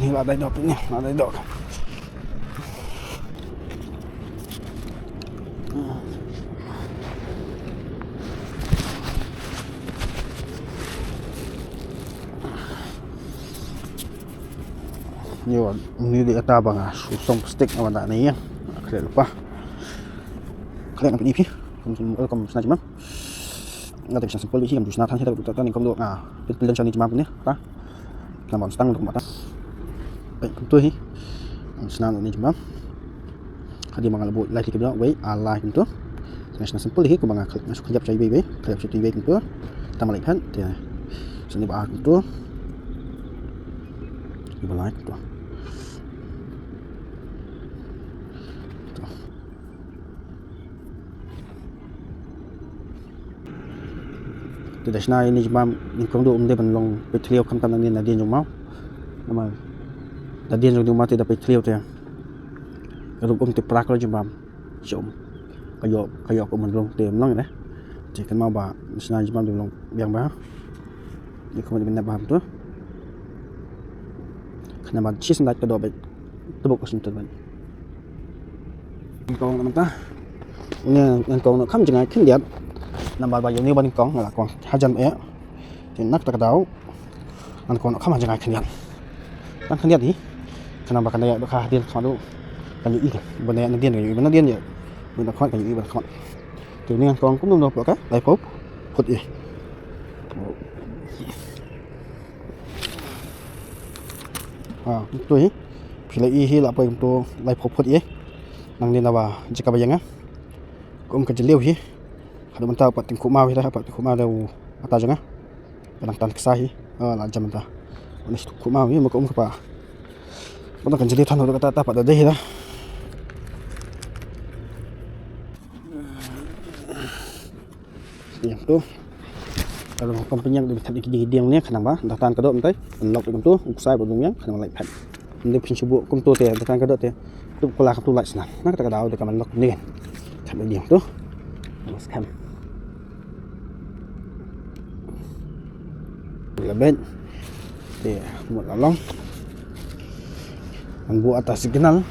Ni ada dok ni, ada dok. Yo, ni dia kata bang ah, susung stick apa tak ni ya. Kalian lupa. Kalian ambil ni, kamu senang cuma. Nggak bisa simpel sih, kamu bisa natan kita betul ni kamu ah, pilih macam ni cuma punya, apa? Nama stang untuk mata. Baik, tu hi. Senang ni cuma. Kadi mangal buat like kita wei Allah gitu. Senang simpel hi, kamu klik masuk kejap cari baby, klik cari baby gitu. Tambah like kan, dia. Sini bah gitu. Ibu like gitu. Từ đây này ni cuma ni kong do umde ban long pe trio kam tam ni na din jong mau nama da din jong ma te da pe trio te ru te prak lo jom chom kayo ko man long te long ne je kan mau ba sna jom long biang ba ni ko ben na ba tu kana ba chis na ka do be tu bok sim tu ban kong nam ta ni kong no kham jang khin diap nambah baju ni bani kong là còn hajan e thì nak tak dau an kon khama jangai khnian tan khnian hi kana ba kana ya kha dien khadu kan yu i bane na dien yu bane dien ya bane khot kan yu i bane khot thì ni an kong cũng no ka lai pop khut i tu hi philai i hi la pa tu lai pop khut i nang ni na ba jika ba yang cũng ka jeliu hi ada mentah pat tingku mau dah pat tingku mau dah atas jangan penang tan kesahi la jam mentah ini tingku mau ni muka apa kita kan jadi tan udah kata pat dah dah yang tu kalau kompenyak di tempat diang ni kenapa dah tan kedok mentai lock itu tu usai bodongnya kenapa lagi pat ini pun subuh kum tu teh tan kedok teh tu kelah tu lagi senang nak kita dah kan lock ni kan tempat diang tu scam lebih dia buat lalong buat atas signal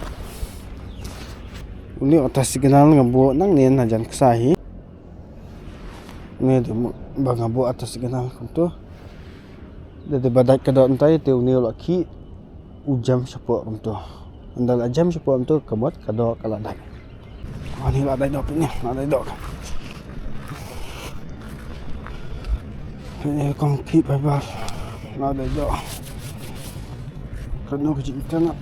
ini atas signal ngebuat nang ni najan kesahi ini dia bang buat atas signal tu dia badak kedok entai tu ni laki ujam support tu andal jam support tu kebot kedok kaladai ni ada dok ni ada dok ini kongki bebas ada dok kena kecil nak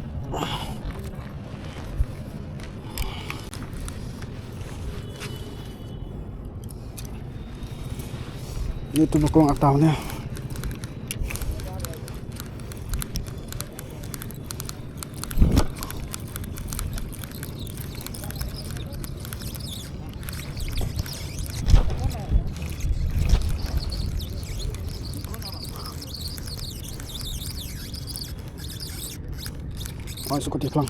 itu bukong atau ni masuk ke tiplang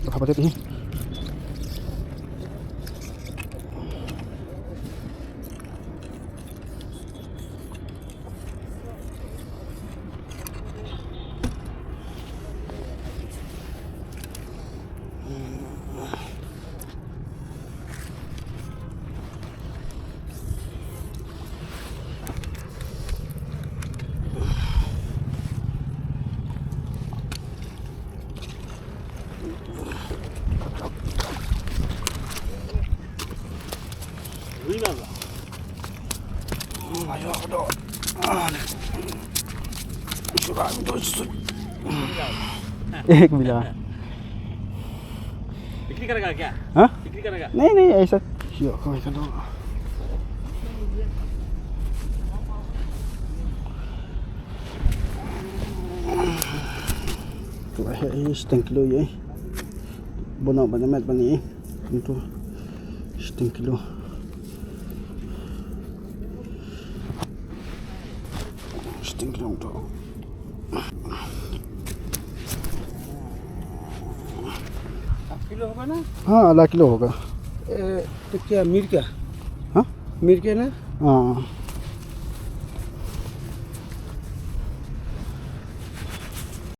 apa tadi ayo dok suka itu bilang बिक्री करेगा क्या हाँ बिक्री करेगा नहीं ऐसा यो कोई तो setengah kilo ya bono banyak bani untuk setengah kilo untuk kilo होगा ना हाँ आधा किलो होगा तो क्या मीर क्या हाँ मीर क्या ना Ah.